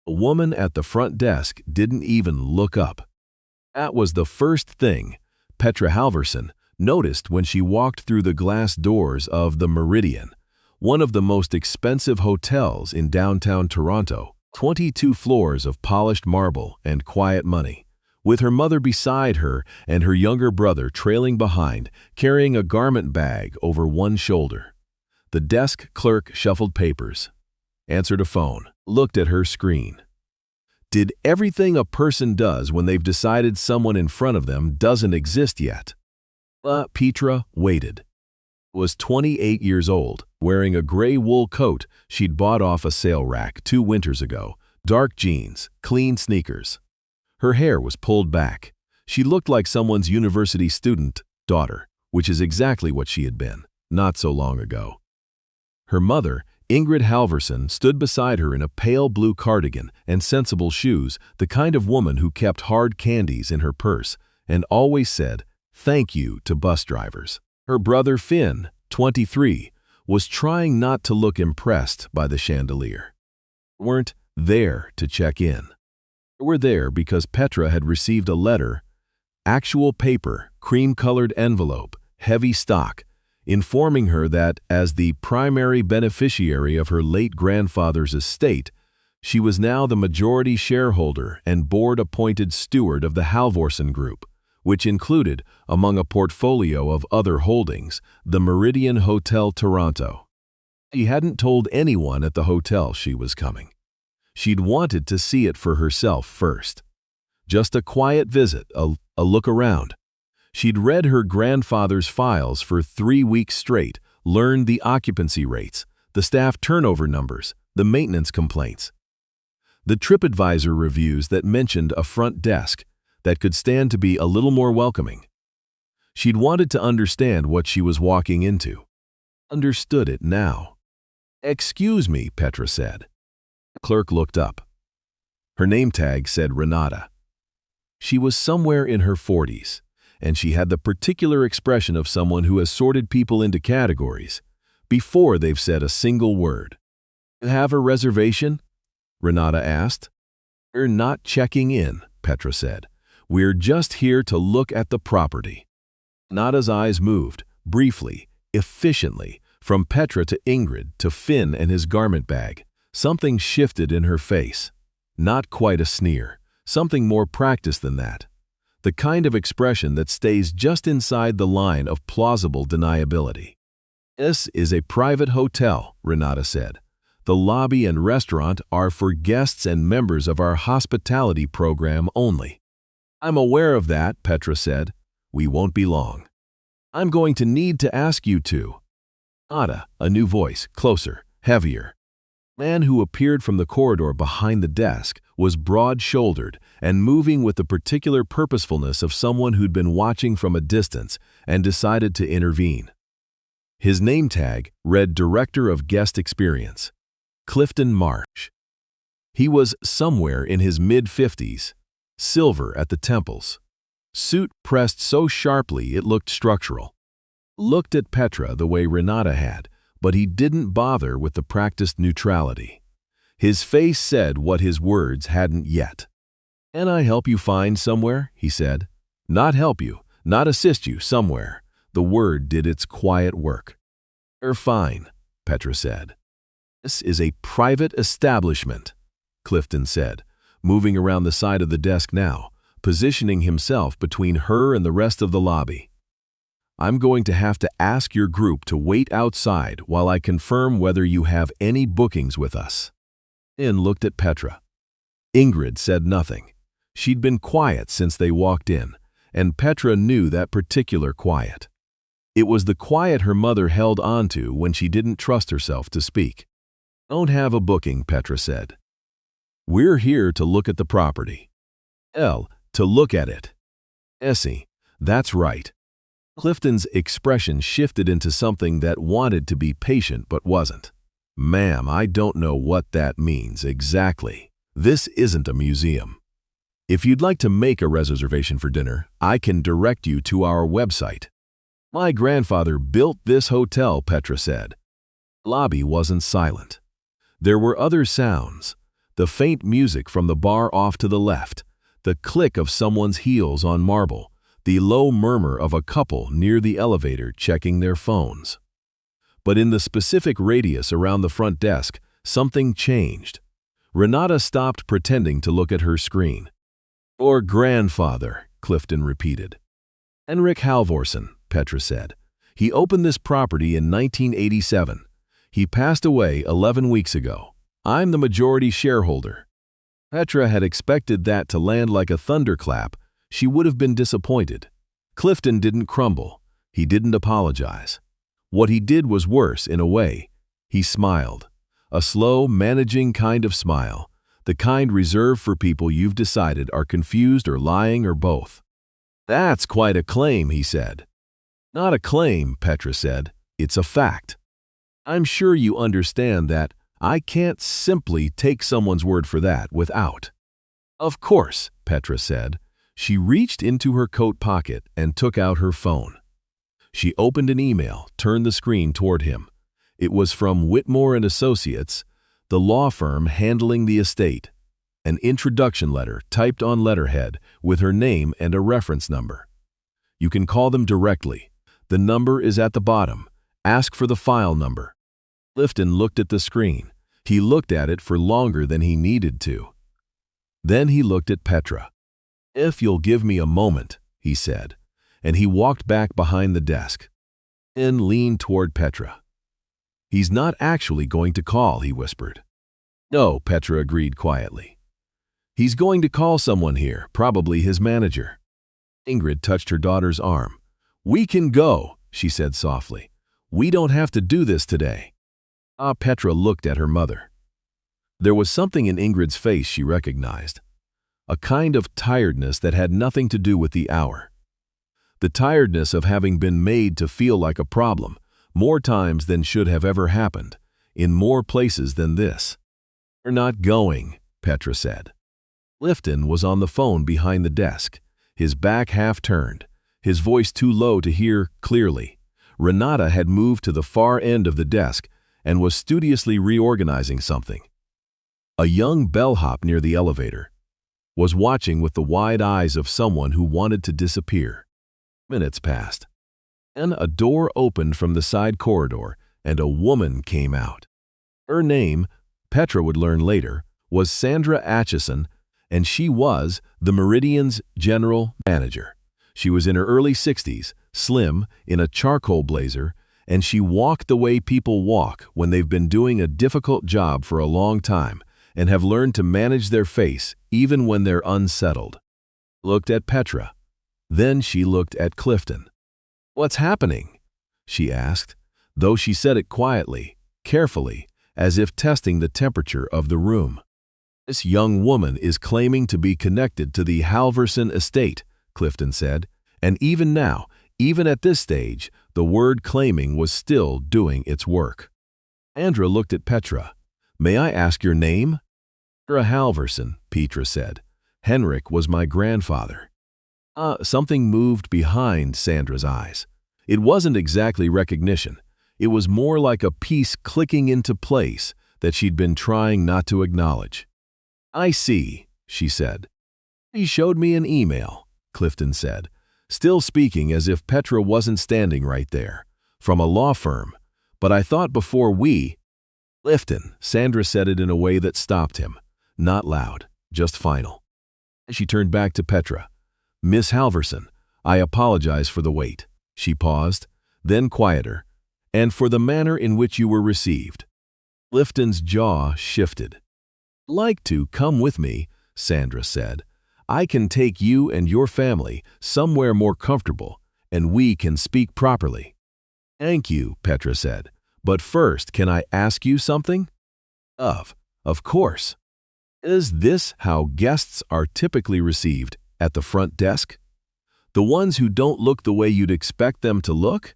A woman at the front desk didn't even look up. That was the first thing Petra Halvorsen noticed when she walked through the glass doors of the Meridian, one of the most expensive hotels in downtown Toronto. 22 floors of polished marble and quiet money, with her mother beside her and her younger brother trailing behind, carrying a garment bag over one shoulder. The desk clerk shuffled papers, answered a phone, looked at her screen. Did everything a person does when they've decided someone in front of them doesn't exist yet. Petra waited. Was 28 years old, wearing a gray wool coat she'd bought off a sale rack 2 winters ago, dark jeans, clean sneakers. Her hair was pulled back. She looked like someone's university student daughter, which is exactly what she had been, not so long ago. Her mother, Ingrid Halvorsen, stood beside her in a pale blue cardigan and sensible shoes, the kind of woman who kept hard candies in her purse and always said, "Thank you" to bus drivers. Her brother Finn, 23, was trying not to look impressed by the chandelier. Weren't there to check in. They were there because Petra had received a letter, actual paper, cream-colored envelope, heavy stock, informing her that as the primary beneficiary of her late grandfather's estate, she was now the majority shareholder and board-appointed steward of the Halvorsen Group, which included, among a portfolio of other holdings, the Meridian Hotel Toronto. She hadn't told anyone at the hotel she was coming. She'd wanted to see it for herself first. Just a quiet visit, a look around. She'd read her grandfather's files for 3 weeks straight, learned the occupancy rates, the staff turnover numbers, the maintenance complaints, the TripAdvisor reviews that mentioned a front desk that could stand to be a little more welcoming. She'd wanted to understand what she was walking into. Understood it now. "Excuse me," Petra said. The clerk looked up. Her name tag said Renata. She was somewhere in her 40s, and she had the particular expression of someone who has sorted people into categories before they've said a single word. "You have a reservation?" Renata asked. "We're not checking in," Petra said. "We're just here to look at the property." Renata's eyes moved, briefly, efficiently, from Petra to Ingrid to Finn and his garment bag. Something shifted in her face. Not quite a sneer, something more practiced than that. The kind of expression that stays just inside the line of plausible deniability. "This is a private hotel," Renata said. "The lobby and restaurant are for guests and members of our hospitality program only." "I'm aware of that," Petra said. "We won't be long." "I'm going to need to ask you to." Renata, a new voice, closer, heavier. The man who appeared from the corridor behind the desk was broad-shouldered and moving with the particular purposefulness of someone who'd been watching from a distance and decided to intervene. His name tag read Director of Guest Experience, Clifton Marsh. He was somewhere in his mid-50s, silver at the temples, suit pressed so sharply it looked structural. Looked at Petra the way Renata had, but he didn't bother with the practiced neutrality. His face said what his words hadn't yet. "Can I help you find somewhere?" he said. "Not help you, not assist you, somewhere." The word did its quiet work. "You're fine," Petra said. "This is a private establishment," Clifton said, moving around the side of the desk now, positioning himself between her and the rest of the lobby. "I'm going to have to ask your group to wait outside while I confirm whether you have any bookings with us." Finn looked at Petra. Ingrid said nothing. She'd been quiet since they walked in, and Petra knew that particular quiet. It was the quiet her mother held on to when she didn't trust herself to speak. "Don't have a booking," Petra said. "We're here to look at the property." To look at it." "Essie, that's right." Clifton's expression shifted into something that wanted to be patient but wasn't. "Ma'am, I don't know what that means exactly. This isn't a museum. If you'd like to make a reservation for dinner, I can direct you to our website." "My grandfather built this hotel," Petra said. The lobby wasn't silent. There were other sounds, The faint music from the bar off to the left, the click of someone's heels on marble, the low murmur of a couple near the elevator checking their phones. But in the specific radius around the front desk, something changed. Renata stopped pretending to look at her screen. "Your grandfather," Clifton repeated. "Henrik Halvorsen," Petra said. "He opened this property in 1987. He passed away 11 weeks ago. I'm the majority shareholder." Petra had expected that to land like a thunderclap. She would have been disappointed. Clifton didn't crumble. He didn't apologize. What he did was worse in a way. He smiled. A slow, managing kind of smile. The kind reserved for people you've decided are confused or lying or both. "That's quite a claim," he said. "Not a claim," Petra said. "It's a fact. I'm sure you understand that I can't simply take someone's word for that without." "Of course," Petra said. She reached into her coat pocket and took out her phone. She opened an email, turned the screen toward him. It was from Whitmore & Associates, the law firm handling the estate. An introduction letter typed on letterhead with her name and a reference number. "You can call them directly. The number is at the bottom. Ask for the file number." Clifton looked at the screen. He looked at it for longer than he needed to. Then he looked at Petra. "If you'll give me a moment," he said, and he walked back behind the desk. Then leaned toward Petra. "He's not actually going to call," he whispered. "No," Petra agreed quietly. "He's going to call someone here, probably his manager." Ingrid touched her daughter's arm. "We can go," she said softly. "We don't have to do this today." Petra looked at her mother. There was something in Ingrid's face she recognized. A kind of tiredness that had nothing to do with the hour. The tiredness of having been made to feel like a problem, more times than should have ever happened, in more places than this. "We're not going," Petra said. Clifton was on the phone behind the desk, his back half turned, his voice too low to hear clearly. Renata had moved to the far end of the desk and was studiously reorganizing something. A young bellhop near the elevator was watching with the wide eyes of someone who wanted to disappear. Minutes passed. Then a door opened from the side corridor and a woman came out. Her name, Petra would learn later, was Sandra Atchison, and she was the Meridian's general manager. She was in her early 60s, slim, in a charcoal blazer, and she walked the way people walk when they've been doing a difficult job for a long time and have learned to manage their face even when they're unsettled. Looked at Petra. Then she looked at Clifton. "What's happening?" she asked, though she said it quietly, carefully, as if testing the temperature of the room. "This young woman is claiming to be connected to the Halvorsen estate," Clifton said, and even now, even at this stage, the word claiming was still doing its work. Andra looked at Petra. "May I ask your name?" "Petra Halvorsen," Petra said. "Henrik was my grandfather." Something moved behind Sandra's eyes. It wasn't exactly recognition. It was more like a piece clicking into place that she'd been trying not to acknowledge. "I see," she said. "He showed me an email," Clifton said, still speaking as if Petra wasn't standing right there, "from a law firm. But I thought before we—" "Clifton," Sandra said it in a way that stopped him. Not loud, just final. She turned back to Petra. "Miss Halvorsen, I apologize for the wait." She paused, then quieter, "and for the manner in which you were received." Clifton's jaw shifted. "Like to come with me," Sandra said. "I can take you and your family somewhere more comfortable, and we can speak properly." "Thank you," Petra said. "But first, can I ask you something?" Of course." "Is this how guests are typically received at the front desk? The ones who don't look the way you'd expect them to look?"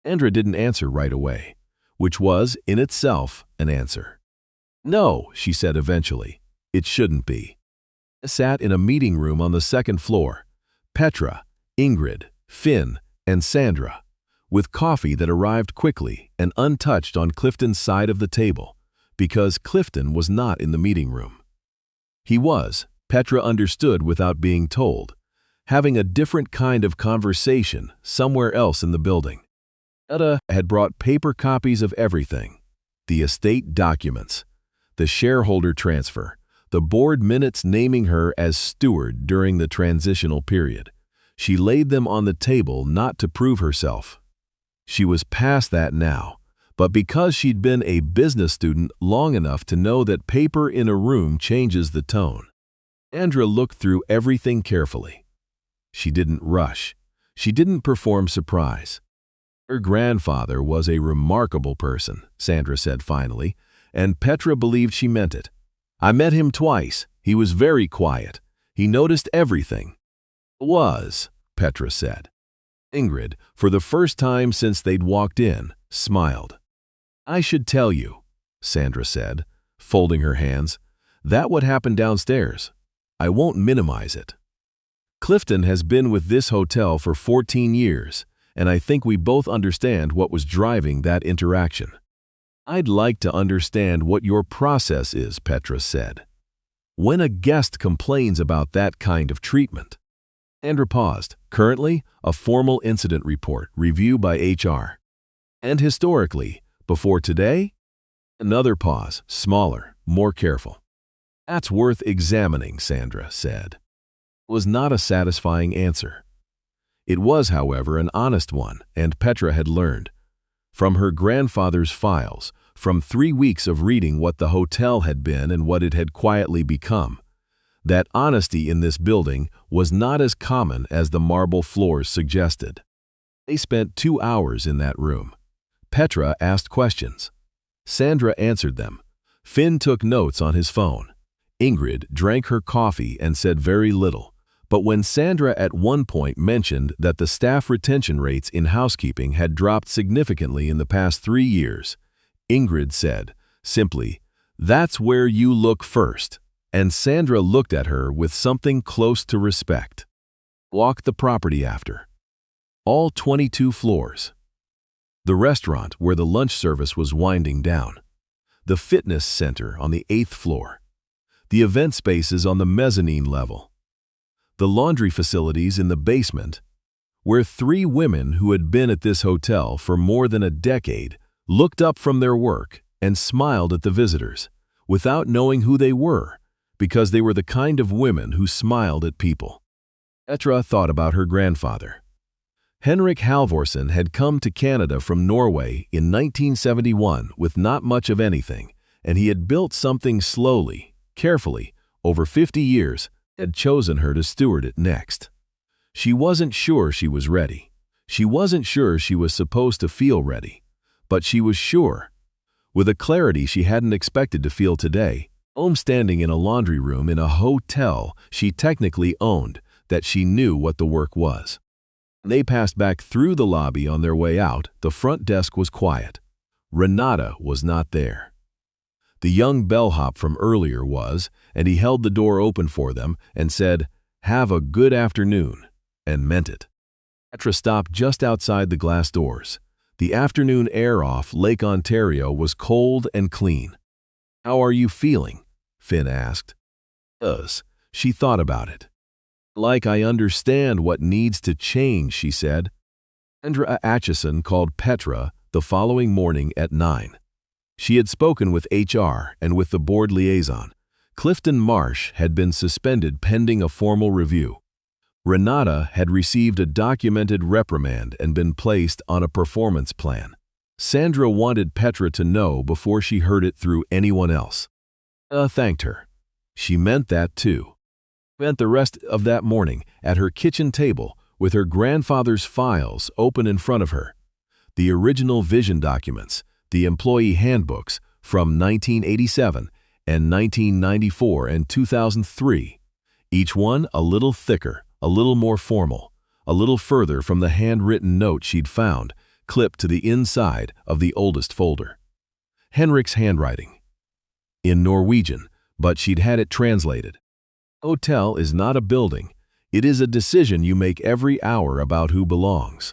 Andra didn't answer right away, which was, in itself, an answer. "No," she said eventually. "It shouldn't be." I sat in a meeting room on the second floor. Petra, Ingrid, Finn, and Sandra, with coffee that arrived quickly and untouched on Clifton's side of the table, because Clifton was not in the meeting room. He was, Petra understood without being told, having a different kind of conversation somewhere else in the building. Petra had brought paper copies of everything: the estate documents, the shareholder transfer, the board minutes naming her as steward during the transitional period. She laid them on the table not to prove herself. She was past that now, but because she'd been a business student long enough to know that paper in a room changes the tone. Sandra looked through everything carefully. She didn't rush. She didn't perform surprise. Her grandfather was a remarkable person, Sandra said finally, and Petra believed she meant it. I met him twice. He was very quiet. He noticed everything. Petra said. Ingrid, for the first time since they'd walked in, smiled. I should tell you, Sandra said, folding her hands, that what happened downstairs. I won't minimize it. Clifton has been with this hotel for 14 years, and I think we both understand what was driving that interaction. I'd like to understand what your process is, Petra said. When a guest complains about that kind of treatment. Sandra paused. Currently, a formal incident report, review by HR. And historically, before today? Another pause, smaller, more careful. That's worth examining, Sandra said. It was not a satisfying answer. It was, however, an honest one, and Petra had learned. From her grandfather's files, from 3 weeks of reading what the hotel had been and what it had quietly become, that honesty in this building was not as common as the marble floors suggested. They spent 2 hours in that room. Petra asked questions. Sandra answered them. Finn took notes on his phone. Ingrid drank her coffee and said very little, but when Sandra at one point mentioned that the staff retention rates in housekeeping had dropped significantly in the past 3 years, Ingrid said, simply, "That's where you look first," and Sandra looked at her with something close to respect. Walked the property after. All 22 floors. The restaurant where the lunch service was winding down. The fitness center on the 8th floor. The event spaces on the mezzanine level. The laundry facilities in the basement, where 3 women who had been at this hotel for more than a decade looked up from their work and smiled at the visitors, without knowing who they were, because they were the kind of women who smiled at people. Petra thought about her grandfather. Henrik Halvorsen had come to Canada from Norway in 1971 with not much of anything, and he had built something slowly, carefully, over 50 years, had chosen her to steward it next. She wasn't sure she was ready. She wasn't sure she was supposed to feel ready, but she was sure, with a clarity she hadn't expected to feel today, standing in a laundry room in a hotel she technically owned, that she knew what the work was. They passed back through the lobby on their way out. The front desk was quiet. Renata was not there. The young bellhop from earlier was, and he held the door open for them and said, "Have a good afternoon," and meant it. Petra stopped just outside the glass doors. The afternoon air off Lake Ontario was cold and clean. "How are you feeling?" Finn asked. She thought about it. "Like I understand what needs to change," she said. Sandra Atchison called Petra the following morning at 9. She had spoken with HR and with the board liaison. Clifton Marsh had been suspended pending a formal review. Renata had received a documented reprimand and been placed on a performance plan. Sandra wanted Petra to know before she heard it through anyone else. Thanked her. She meant that too. Spent the rest of that morning at her kitchen table with her grandfather's files open in front of her. The original vision documents, the employee handbooks from 1987 and 1994 and 2003, each one a little thicker, a little more formal, a little further from the handwritten note she'd found, clipped to the inside of the oldest folder. Henrik's handwriting. In Norwegian, but she'd had it translated. Hotel is not a building. It is a decision you make every hour about who belongs.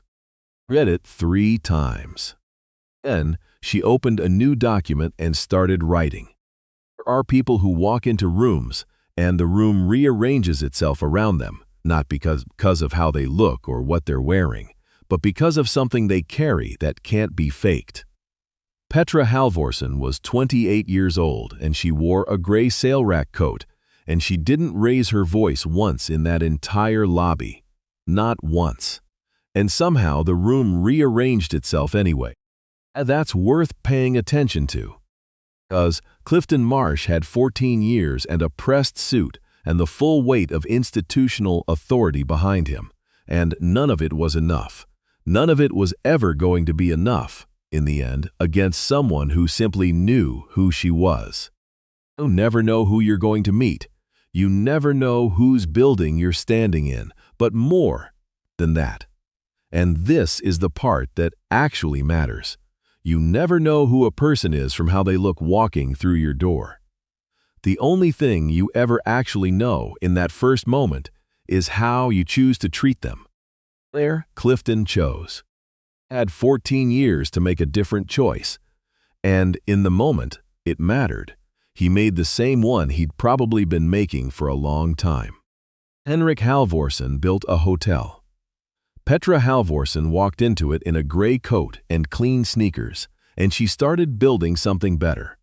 Read it 3 times. Then she opened a new document and started writing. There are people who walk into rooms and the room rearranges itself around them, not because of how they look or what they're wearing, but because of something they carry that can't be faked. Petra Halvorsen was 28 years old, and she wore a gray sail rack coat, and she didn't raise her voice once in that entire lobby. Not once. And somehow the room rearranged itself anyway. And that's worth paying attention to. Because Clifton Marsh had 14 years and a pressed suit and the full weight of institutional authority behind him, and none of it was enough. None of it was ever going to be enough, in the end, against someone who simply knew who she was. You never know who you're going to meet. You never know whose building you're standing in, but more than that. And this is the part that actually matters. You never know who a person is from how they look walking through your door. The only thing you ever actually know in that first moment is how you choose to treat them. There, Clifton chose. Had 14 years to make a different choice. And in the moment, it mattered. He made the same one he'd probably been making for a long time. Petra Halvorsen built a hotel. Petra Halvorsen walked into it in a gray coat and clean sneakers, and she started building something better.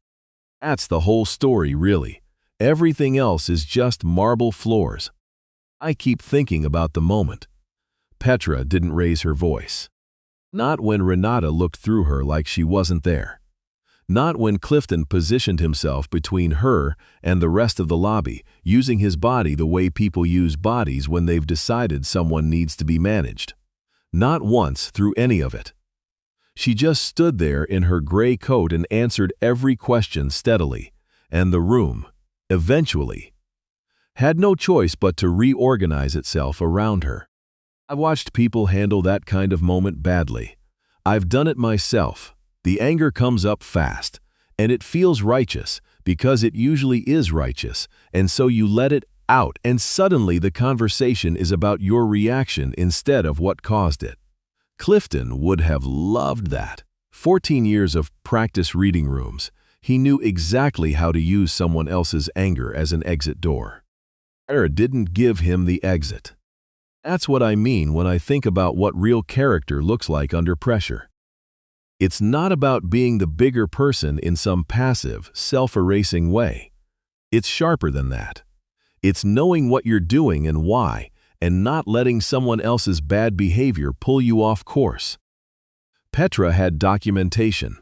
That's the whole story, really. Everything else is just marble floors. I keep thinking about the moment. Petra didn't raise her voice. Not when Renata looked through her like she wasn't there. Not when Clifton positioned himself between her and the rest of the lobby, using his body the way people use bodies when they've decided someone needs to be managed. Not once through any of it. She just stood there in her gray coat and answered every question steadily, and the room, eventually, had no choice but to reorganize itself around her. I've watched people handle that kind of moment badly. I've done it myself. The anger comes up fast, and it feels righteous because it usually is righteous, and so you let it out, and suddenly the conversation is about your reaction instead of what caused it. Clifton would have loved that. 14 years of practice reading rooms, he knew exactly how to use someone else's anger as an exit door. Petra didn't give him the exit. That's what I mean when I think about what real character looks like under pressure. It's not about being the bigger person in some passive, self-erasing way. It's sharper than that. It's knowing what you're doing and why, and not letting someone else's bad behavior pull you off course. Petra had documentation.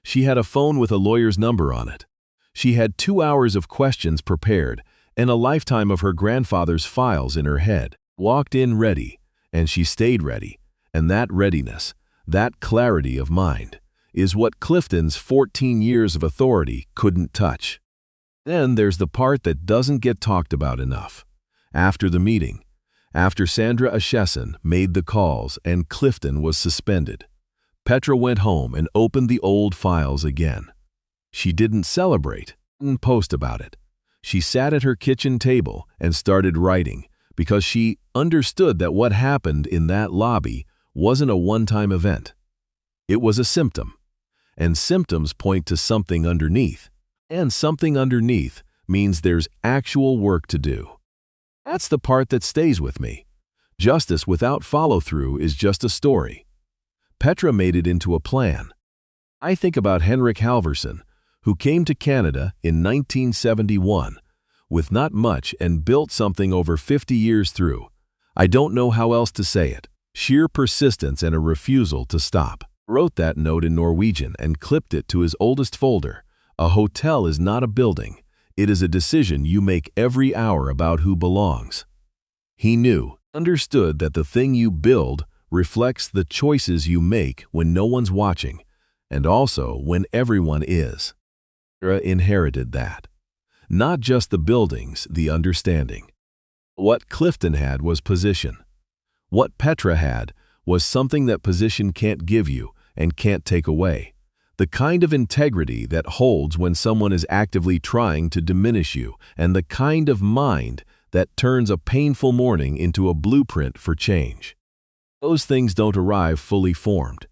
She had a phone with a lawyer's number on it. She had 2 hours of questions prepared and a lifetime of her grandfather's files in her head. Walked in ready, and she stayed ready, and that readiness, that clarity of mind, is what Clifton's 14 years of authority couldn't touch. Then there's the part that doesn't get talked about enough. After the meeting, after Sandra Aschessen made the calls and Clifton was suspended, Petra went home and opened the old files again. She didn't celebrate, didn't post about it. She sat at her kitchen table and started writing because she understood that what happened in that lobby wasn't a one-time event. It was a symptom, and symptoms point to something underneath, and something underneath means there's actual work to do. That's the part that stays with me. Justice without follow-through is just a story. Petra made it into a plan. I think about Petra Halvorsen, who came to Canada in 1971 with not much and built something over 50 years through. I don't know how else to say it. Sheer persistence and a refusal to stop. Wrote that note in Norwegian and clipped it to his oldest folder. A hotel is not a building. It is a decision you make every hour about who belongs. He knew, understood that the thing you build reflects the choices you make when no one's watching, and also when everyone is. Petra inherited that. Not just the buildings, the understanding. What Clifton had was position. What Petra had was something that position can't give you and can't take away. The kind of integrity that holds when someone is actively trying to diminish you, and the kind of mind that turns a painful morning into a blueprint for change. Those things don't arrive fully formed.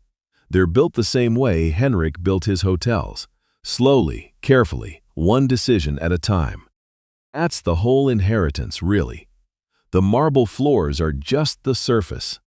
They're built the same way Henrik built his hotels. Slowly, carefully, one decision at a time. That's the whole inheritance, really. The marble floors are just the surface.